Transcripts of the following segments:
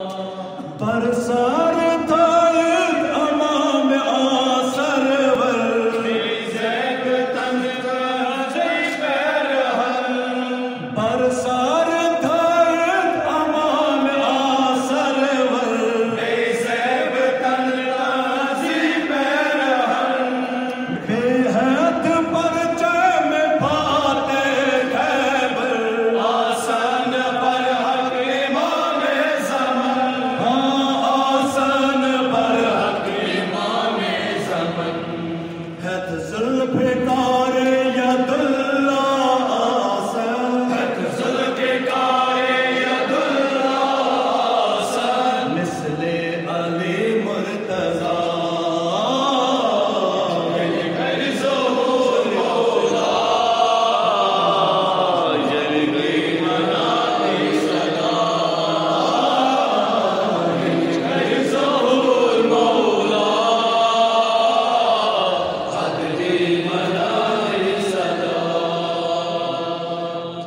برسار تائید امام آسرور زیب تنگ عجیب رہل برسار تائید امام آسرور زیب تنگ عجیب رہل بے حد پرچے میں پاتے خیبر آسان پر حق امام زمان آسان پر حق امام زمان ہت زلف کار ید اللہ آسان ہت زلف کار ید اللہ آسان مثل علی مرتضی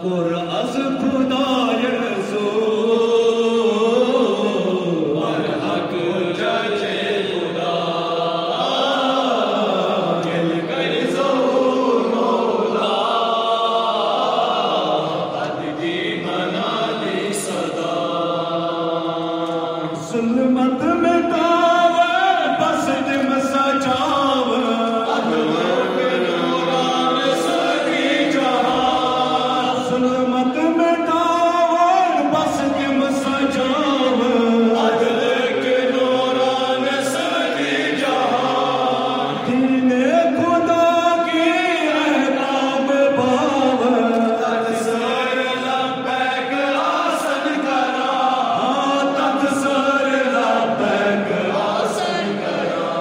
اور از خدای رسول اور حق جچے خدا گل کر ظہور مولا حد کی منا دی صدا ظلمت میں کاوے بس دم سجاوے ظلمت میں کاوڑ بس کم سجاو عدل کے نوران سکی جہاں دین خدا کی احکام باو تدسر لبیک آسن کرا تدسر لبیک آسن کرا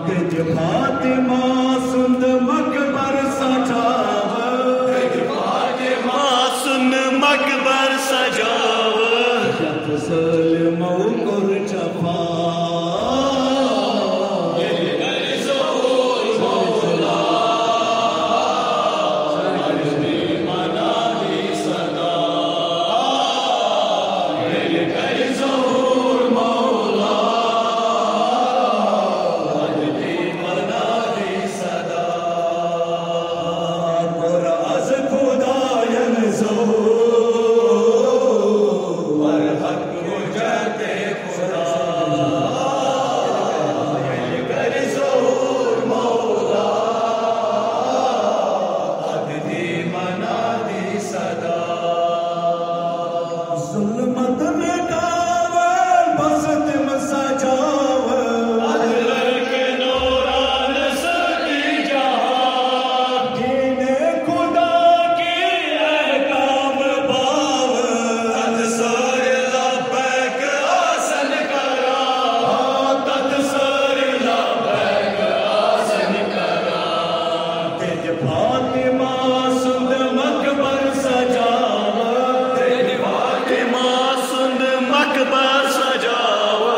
گج فاطمہ سند مقبر سجاو مقبر سجاو جت ظلم و کر چپا گل کر ظہور مولا حد کی منا دی صدا گل کر ظہور مولا حد کی منا دی صدا اور از خدای رسول ظلمت میں کاوڑ بس دم سجاوے عدل کے نوران سکی جہاں دین خدا کی احکام باوے تدسر لبیک آسن کرا تدسر لبیک آسن کرا تیج فاطمہ سند مقبر سجاوے مقبر سجاو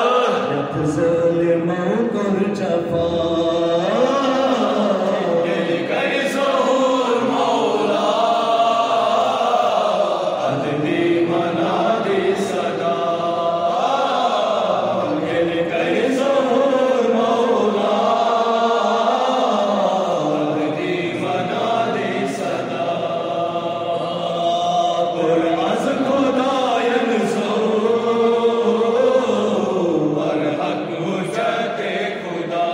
جت ظلم کر چپا گل کر ظہور مولا حد کی منا دی صدا گل کر ظہور مولا حد کی منا دی صدا اور از خدای رسول اور حق جت خدا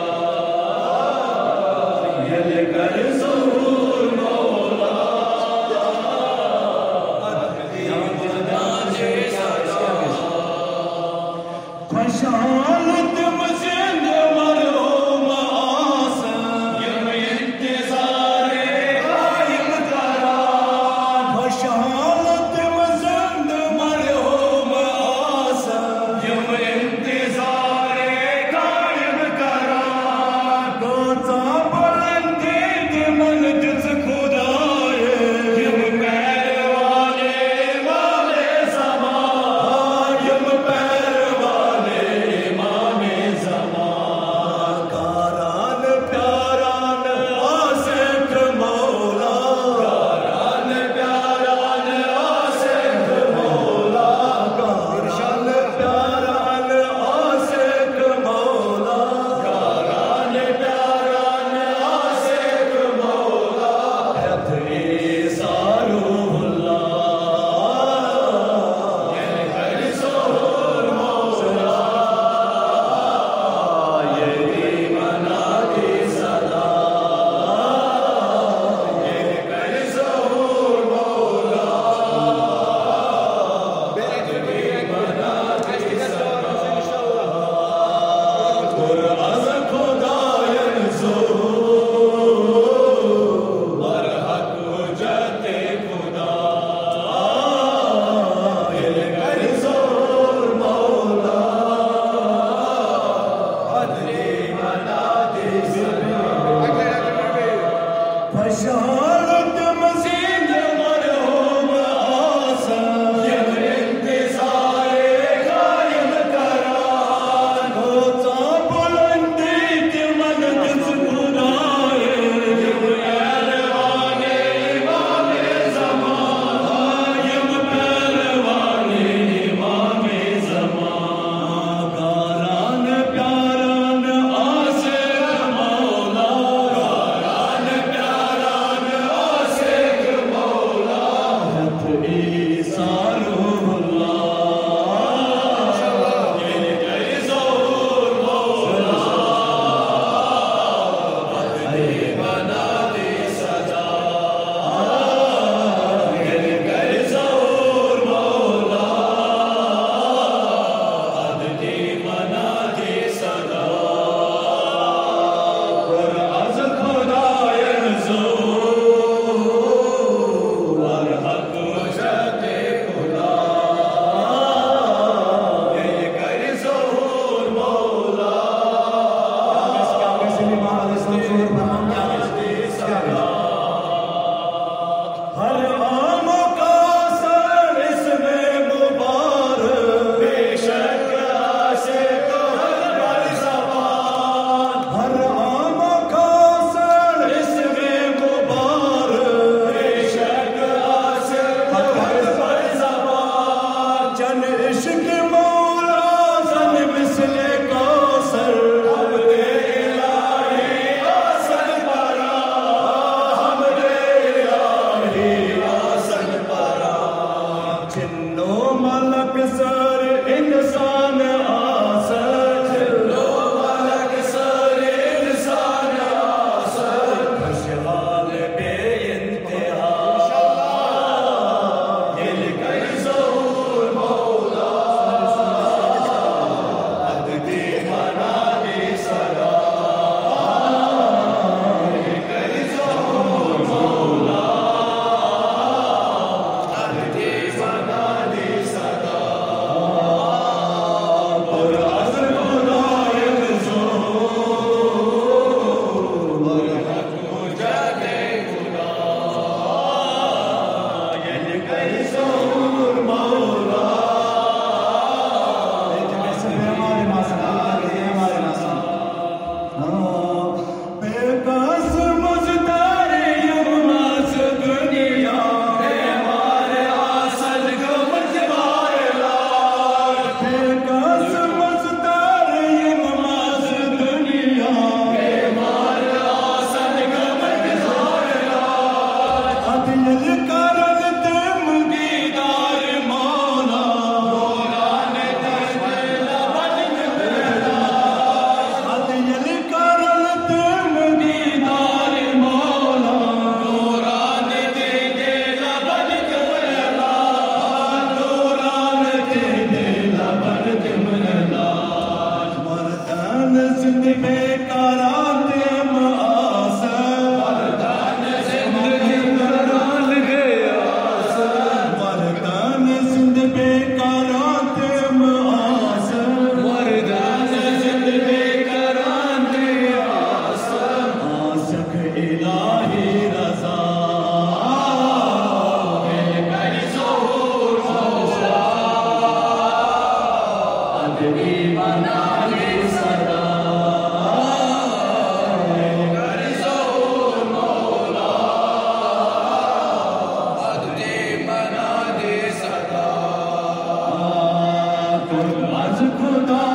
خدا